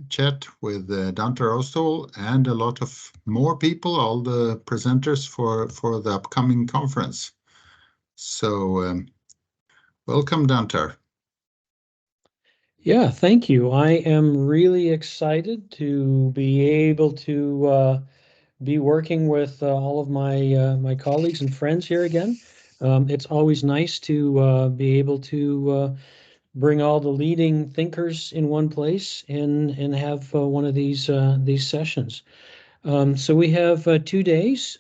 chat with Dantar Oosterwal and a lot of more people, all the presenters for the upcoming conference. So welcome, Dantar. Yeah, thank you. I am really excited to be able to be working with all of my colleagues and friends here again. It's always nice to be able to bring all the leading thinkers in one place and have one of these sessions. So we have 2 days,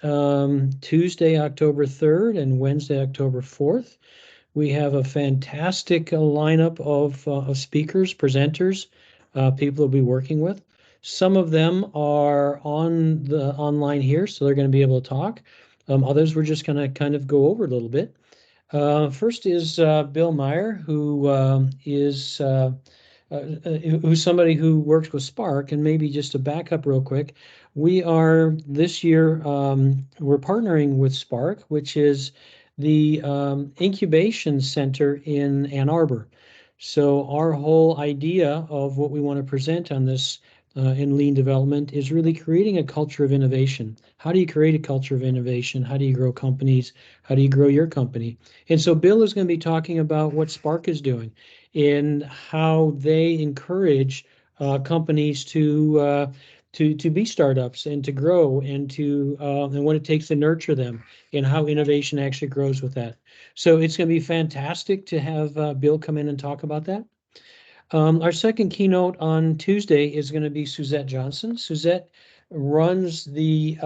Tuesday, October 3rd and Wednesday, October 4th. We have a fantastic lineup of speakers, presenters, people we'll be working with. Some of them are on the online here, so they're going to be able to talk. Others we're just going to kind of go over a little bit. First is Bill Meyer, who's somebody who works with Spark, and maybe just to back up real quick, we are this year we're partnering with Spark, which is the incubation center in Ann Arbor. So our whole idea of what we want to present on this in lean development is really creating a culture of innovation. How do you create a culture of innovation? How do you grow companies? How do you grow your company? And so Bill is going to be talking about what Spark is doing in how they encourage companies to be startups and to grow and what it takes to nurture them and how innovation actually grows with that. So it's going to be fantastic to have Bill come in and talk about that. Our second keynote on Tuesday is going to be Suzette Johnson. Suzette runs the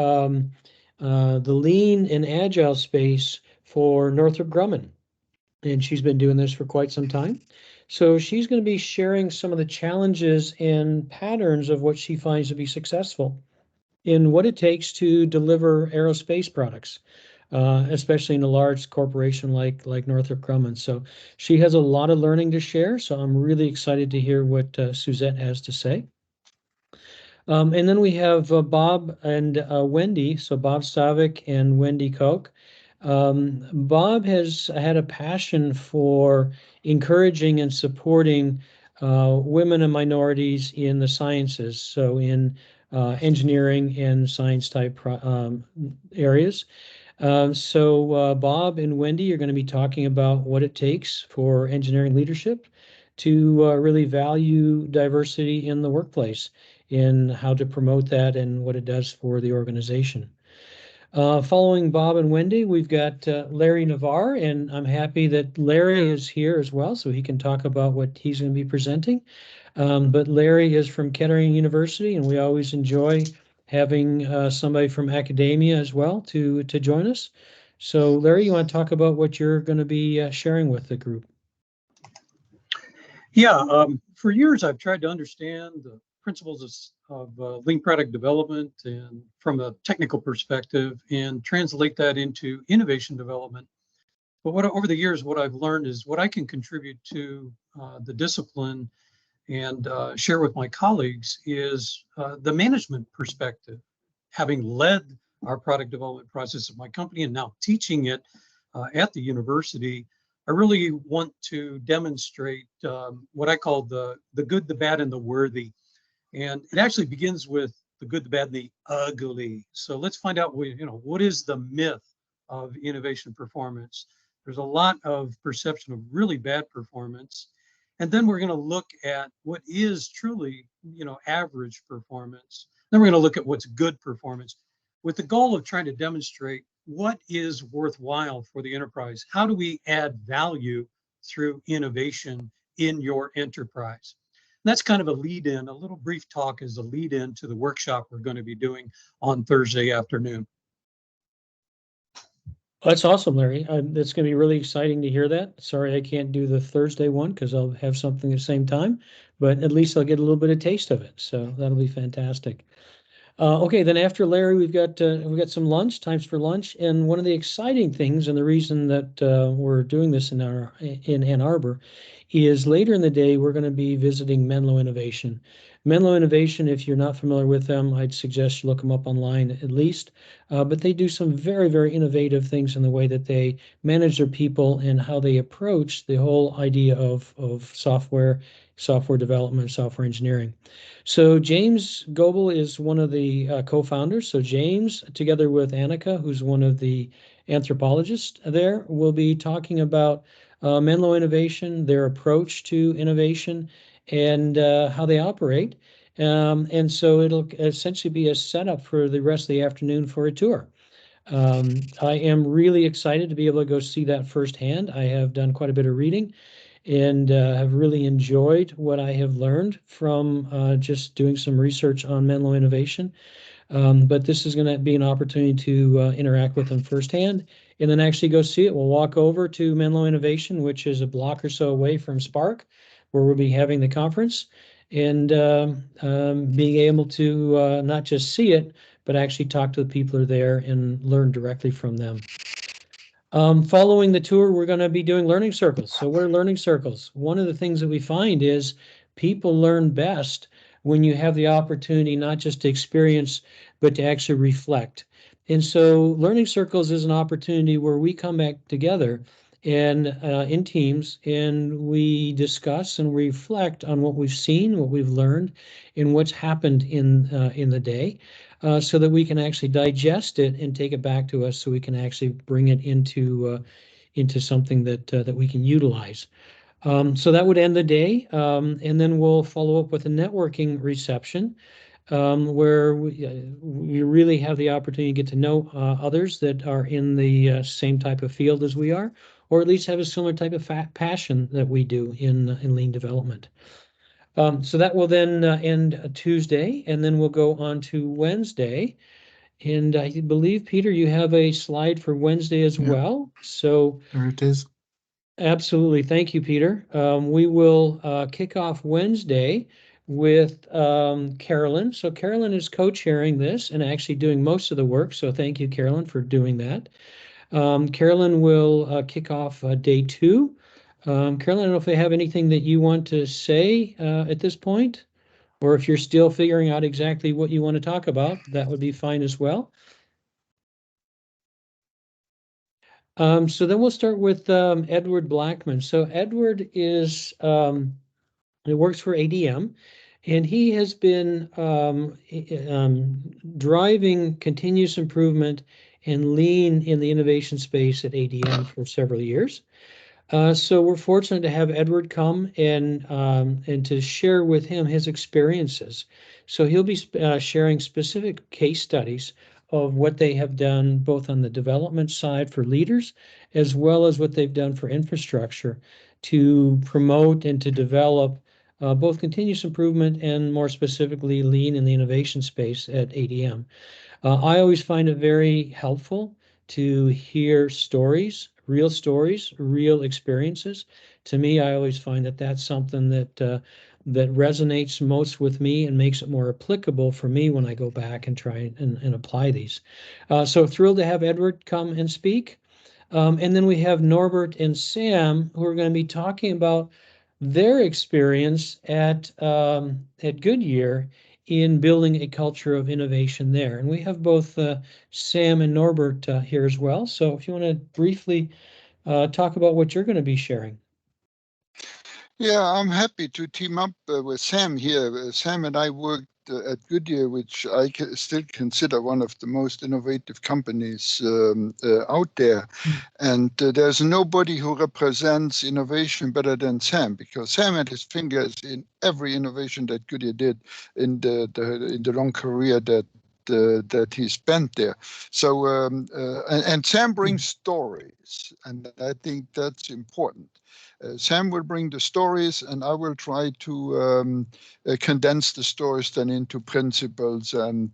lean and agile space for Northrop Grumman, and she's been doing this for quite some time. So she's going to be sharing some of the challenges and patterns of what she finds to be successful in what it takes to deliver aerospace products, especially in a large corporation like Northrop Grumman. So she has a lot of learning to share. So I'm really excited to hear what Suzette has to say. And then we have Bob and Wendy. So Bob Stavik and Wendy Koch. Bob has had a passion for encouraging and supporting women and minorities in the sciences, so in engineering and science type areas. So Bob and Wendy are going to be talking about what it takes for engineering leadership to really value diversity in the workplace, in how to promote that and what it does for the organization. Following Bob and Wendy, we've got Larry Navarre, and I'm happy that Larry is here as well, so he can talk about what he's going to be presenting. But Larry is from Kettering University, and we always enjoy having somebody from academia as well to join us. So Larry, you want to talk about what you're going to be sharing with the group? Yeah, for years I've tried to understand the principles of lean product development and from a technical perspective and translate that into innovation development. But over the years, what I've learned is what I can contribute to the discipline and share with my colleagues is the management perspective. Having led our product development process at my company and now teaching it at the university, I really want to demonstrate what I call the good, the bad, and the worthy. And it actually begins with the good, the bad, and the ugly. So let's find out what is the myth of innovation performance. There's a lot of perception of really bad performance. And then we're going to look at what is truly, average performance. Then we're going to look at what's good performance with the goal of trying to demonstrate what is worthwhile for the enterprise. How do we add value through innovation in your enterprise? And that's kind of a lead in, a little brief talk as a lead in to the workshop we're going to be doing on Thursday afternoon. That's awesome, Larry. It's going to be really exciting to hear that. Sorry, I can't do the Thursday one because I'll have something at the same time, but at least I'll get a little bit of taste of it. So that'll be fantastic. Okay, then after Larry, we've got some lunch, times for lunch, and one of the exciting things, and the reason that we're doing this in Ann Arbor, is later in the day we're going to be visiting Menlo Innovation. Menlo Innovation, if you're not familiar with them, I'd suggest you look them up online at least. But they do some very, very innovative things in the way that they manage their people and how they approach the whole idea of software software development, software engineering. So James Goebel is one of the co-founders. So James, together with Annika, who's one of the anthropologists there, will be talking about Menlo Innovation, their approach to innovation, and how they operate. And so it'll essentially be a setup for the rest of the afternoon for a tour. I am really excited to be able to go see that firsthand. I have done quite a bit of reading and have really enjoyed what I have learned from just doing some research on Menlo Innovation. But this is going to be an opportunity to interact with them firsthand and then actually go see it. We'll walk over to Menlo Innovation, which is a block or so away from Spark, where we'll be having the conference, and being able to not just see it, but actually talk to the people who are there and learn directly from them. Following the tour, we're going to be doing learning circles. So what are learning circles? One of the things that we find is people learn best when you have the opportunity not just to experience, but to actually reflect. And so learning circles is an opportunity where we come back together and in teams, and we discuss and reflect on what we've seen, what we've learned, and what's happened in the day. So that we can actually digest it and take it back to us, so we can actually bring it into something that we can utilize. So that would end the day, and then we'll follow up with a networking reception, where we really have the opportunity to get to know others that are in the same type of field as we are, or at least have a similar type of passion that we do in lean development. So that will then end Tuesday, and then we'll go on to Wednesday. And I believe, Peter, you have a slide for Wednesday as well. So there it is. Absolutely. Thank you, Peter. We will kick off Wednesday with Carolyn. So Carolyn is co-chairing this and actually doing most of the work. So thank you, Carolyn, for doing that. Carolyn will kick off day 2. Carolyn, I don't know if you have anything that you want to say at this point, or if you're still figuring out exactly what you want to talk about, that would be fine as well. So then we'll start with Edward Blackman. So Edward is he works for ADM, and he has been driving continuous improvement and lean in the innovation space at ADM for several years. So we're fortunate to have Edward come and to share with him his experiences. So he'll be sharing specific case studies of what they have done both on the development side for leaders, as well as what they've done for infrastructure to promote and to develop both continuous improvement and, more specifically, lean in the innovation space at ADM. I always find it very helpful to hear stories, real experiences. To me, I always find that that's something that that resonates most with me and makes it more applicable for me when I go back and try and apply these. So thrilled to have Edward come and speak. And then we have Norbert and Sam, who are going to be talking about their experience at Goodyear in building a culture of innovation there. And we have both Sam and Norbert here as well. So if you want to briefly talk about what you're going to be sharing. Yeah, I'm happy to team up with Sam here. Sam and I worked at Goodyear, which I still consider one of the most innovative companies out there. And there's nobody who represents innovation better than Sam, because Sam had his fingers in every innovation that Goodyear did in the long career that he spent there. So and Sam brings stories, and I think that's important. Sam will bring the stories, and I will try to condense the stories then into principles and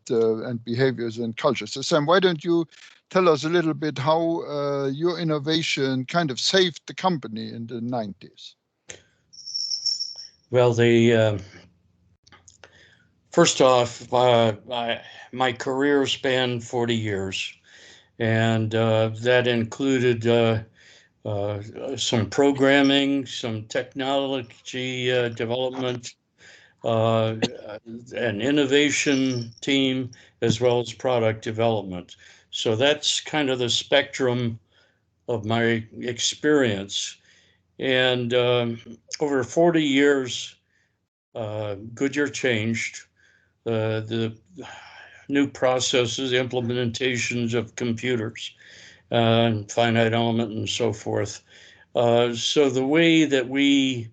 behaviors and cultures. So Sam, why don't you tell us a little bit how your innovation kind of saved the company in the 90s? Well, first off, my career spanned 40 years, and that included some programming, some technology development, an innovation team, as well as product development. So that's kind of the spectrum of my experience. And over 40 years, Goodyear changed. The new processes, implementations of computers, finite element and so forth. So the way that we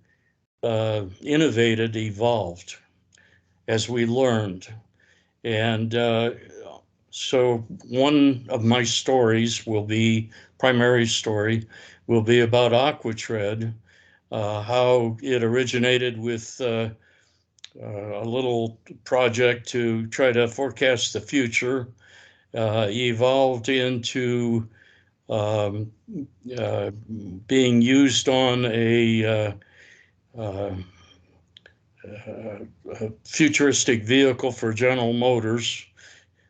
innovated evolved as we learned. And so one of my stories primary story will be about AquaTread, how it originated with a little project to try to forecast the future, evolved into being used on a futuristic vehicle for General Motors.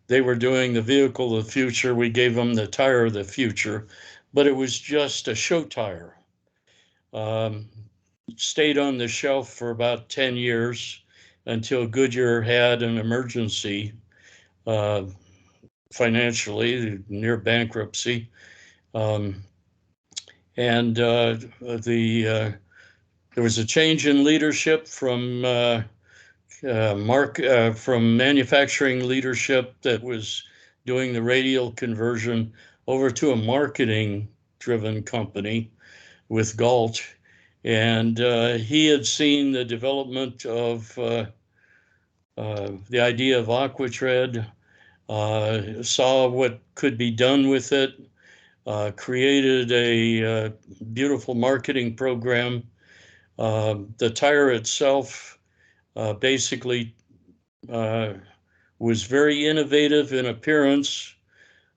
They were doing the vehicle of the future. We gave them the tire of the future, but it was just a show tire. Stayed on the shelf for about 10 years until Goodyear had an emergency financially, near bankruptcy. And there was a change in leadership from from manufacturing leadership that was doing the radial conversion over to a marketing-driven company with Galt. And he had seen the development of the idea of AquaTread, saw what could be done with it, created a beautiful marketing program. The tire itself basically was very innovative in appearance,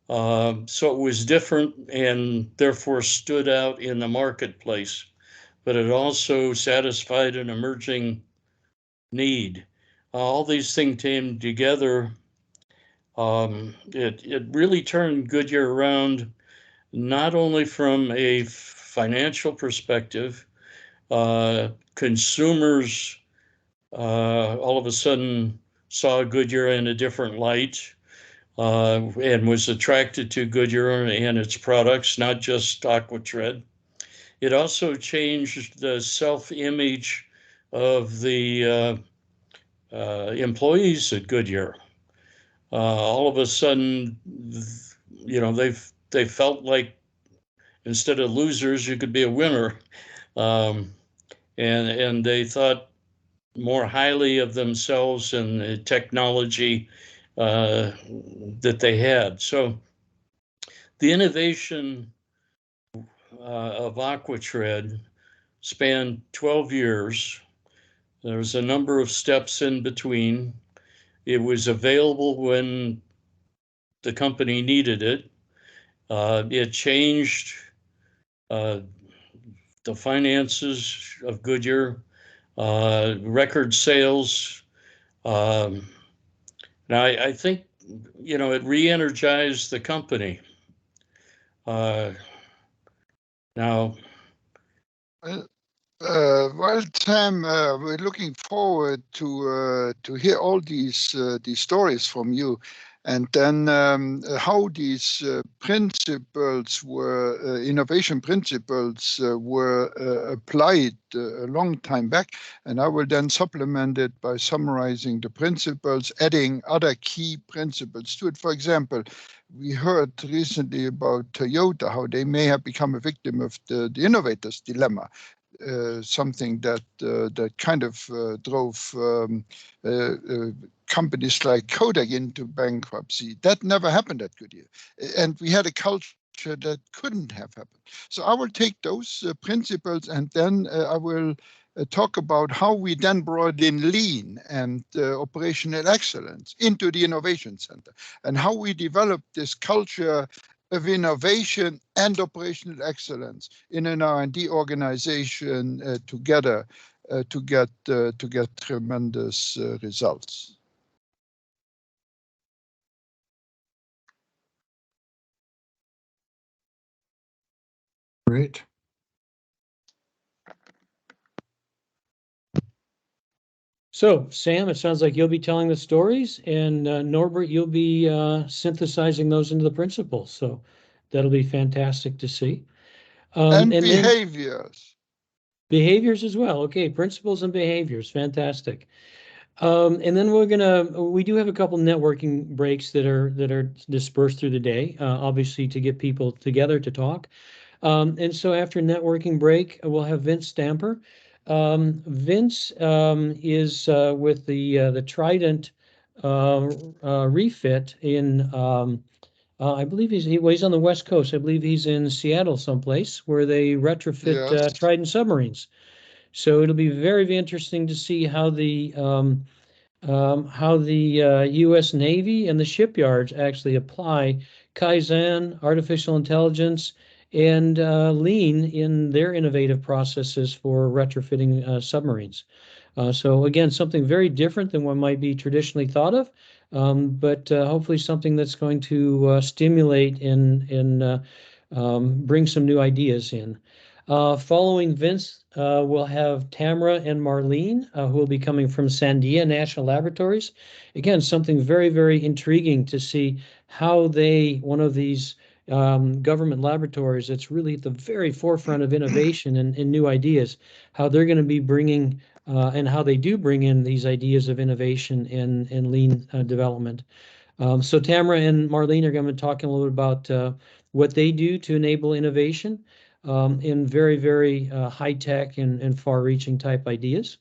so it was different and therefore stood out in the marketplace, but it also satisfied an emerging need. All these things came together. It really turned Goodyear around, not only from a financial perspective. Consumers all of a sudden saw Goodyear in a different light, and was attracted to Goodyear and its products, not just AquaTread. It also changed the self-image of the employees at Goodyear. All of a sudden, they felt like instead of losers, you could be a winner, and they thought more highly of themselves and the technology that they had. So the innovation of AquaTread spanned 12 years. There was a number of steps in between. It was available when the company needed it. It changed the finances of Goodyear, record sales. Now, I think, it re-energized the company. Now, well, Sam, we're looking forward to hear all these stories from you, and then how these principles were innovation principles were applied a long time back, and I will then supplement it by summarizing the principles, adding other key principles to it. For example, we heard recently about Toyota, how they may have become a victim of the innovator's dilemma. Something that kind of drove companies like Kodak into bankruptcy. That never happened at Goodyear, and we had a culture that couldn't have happened. So I will take those principles, and then I will talk about how we then brought in lean and operational excellence into the innovation center, and how we developed this culture of innovation and operational excellence in an R&D organization together to get tremendous results. Great. So, Sam, it sounds like you'll be telling the stories, and Norbert, you'll be synthesizing those into the principles. So that'll be fantastic to see. And behaviors. Behaviors as well. Okay, principles and behaviors. Fantastic. And then we do have a couple networking breaks that are dispersed through the day, obviously to get people together to talk. And so after networking break, we'll have Vince Stamper. Vince is with the Trident refit in I believe he's on the West Coast. I believe he's in Seattle someplace where they retrofit Yes. Trident submarines. So it'll be very interesting to see how the U.S. Navy and the shipyards actually apply Kaizen, artificial intelligence, and lean in their innovative processes for retrofitting submarines. So again, something very different than what might be traditionally thought of, but hopefully something that's going to stimulate and bring some new ideas in. Following Vince, we'll have Tamara and Marlene, who will be coming from Sandia National Laboratories. Again, something very, very intriguing to see how one of these government laboratories that's really at the very forefront of innovation and new ideas, how they're going to be bringing and how they do bring in these ideas of innovation and lean development. So Tamara and Marlene are going to be talking a little bit about what they do to enable innovation in very, very high-tech and far-reaching type ideas.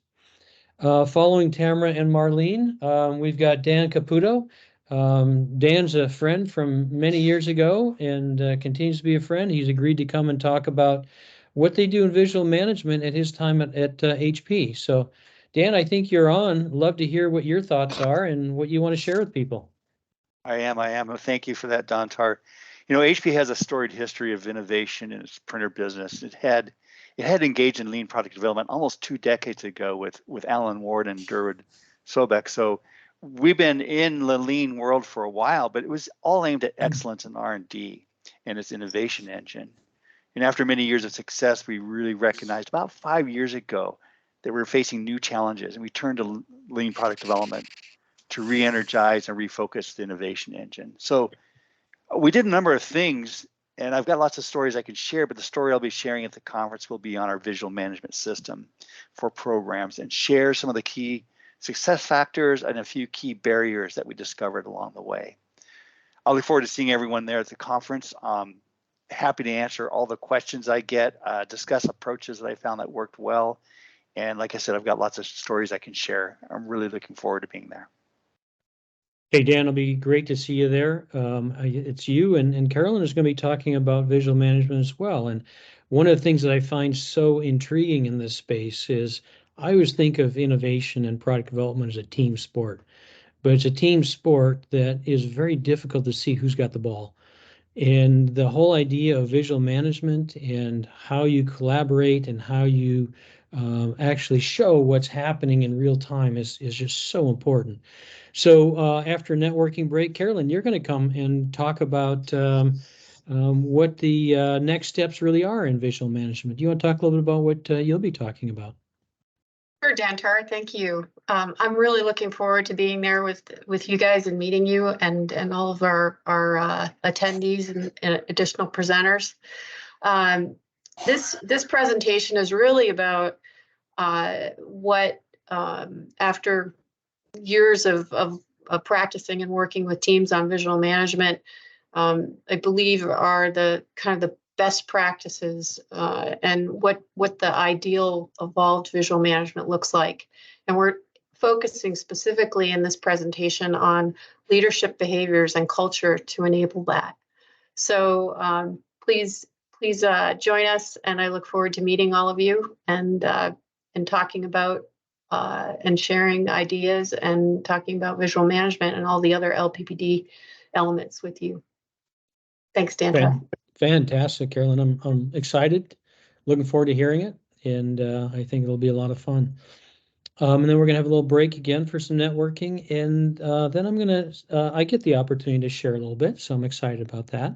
Following Tamara and Marlene, we've got Dan Caputo. Dan's a friend from many years ago and continues to be a friend. He's agreed to come and talk about what they do in visual management at his time at HP. So, Dan, I think you're on. Love to hear what your thoughts are and what you want to share with people. I am. Thank you for that, Dantar. You know, HP has a storied history of innovation in its printer business. It had engaged in lean product development almost 2 decades ago with Alan Ward and Durwood Sobek. So we've been in the lean world for a while, but it was all aimed at excellence in R&D and its innovation engine. And after many years of success, we really recognized about 5 years ago that we were facing new challenges, and we turned to lean product development to re-energize and refocus the innovation engine. So we did a number of things, and I've got lots of stories I can share, but the story I'll be sharing at the conference will be on our visual management system for programs and share some of the key success factors and a few key barriers that we discovered along the way. I look forward to seeing everyone there at the conference. Happy to answer all the questions I get, discuss approaches that I found that worked well. And like I said, I've got lots of stories I can share. I'm really looking forward to being there. Hey, Dan, it'll be great to see you there. It's you and Carolyn is going to be talking about visual management as well. And one of the things that I find so intriguing in this space is I always think of innovation and product development as a team sport, but it's a team sport that is very difficult to see who's got the ball. And the whole idea of visual management and how you collaborate and how you actually show what's happening in real time is just so important. So after networking break, Carolyn, you're going to come and talk about what the next steps really are in visual management. Do you want to talk a little bit about what you'll be talking about? Sure, Dantar, thank you. I'm really looking forward to being there with you guys and meeting you and all of our attendees and additional presenters. This presentation is really about what after years of practicing and working with teams on visual management, I believe are the kind of the best practices and what the ideal evolved visual management looks like. And we're focusing specifically in this presentation on leadership behaviors and culture to enable that. So please join us, and I look forward to meeting all of you and talking about and sharing ideas and talking about visual management and all the other LPPD elements with you. Thanks, Dan. Fantastic, Carolyn. I'm excited, looking forward to hearing it, and I think it'll be a lot of fun. And then we're going to have a little break again for some networking, and then I'm going to, I get the opportunity to share a little bit, so I'm excited about that.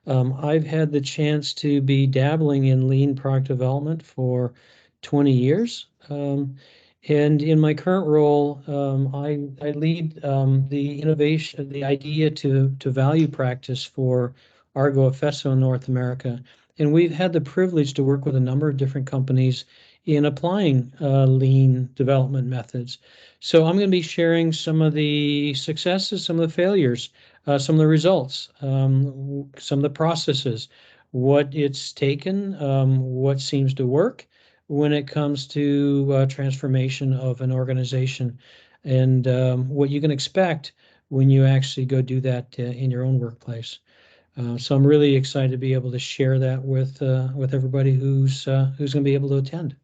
I've had the chance to be dabbling in lean product development for 20 years. And in my current role, I lead the innovation, the idea to value practice for Argo Efeso in North America. And we've had the privilege to work with a number of different companies in applying lean development methods. So I'm going to be sharing some of the successes, some of the failures, some of the results, some of the processes, what it's taken, what seems to work when it comes to transformation of an organization, and what you can expect when you actually go do that in your own workplace. So I'm really excited to be able to share that with everybody who's going to be able to attend.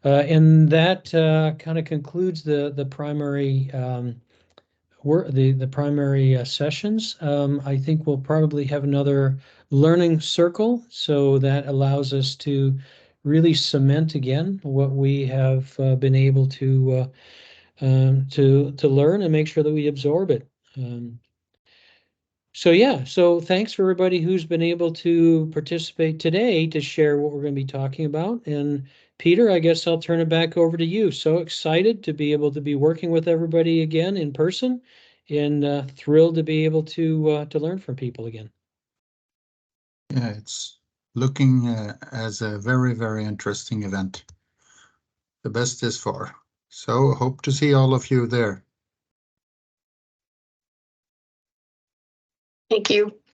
And that kind of concludes the primary the primary sessions. I think we'll probably have another learning circle, so that allows us to really cement again what we have been able to learn and make sure that we absorb it. So yeah, so thanks for everybody who's been able to participate today to share what we're going to be talking about. And Peter, I guess I'll turn it back over to you. So excited to be able to be working with everybody again in person, and thrilled to be able to learn from people again. Yeah, it's looking as a very, very interesting event. The best is far. So hope to see all of you there. Thank you.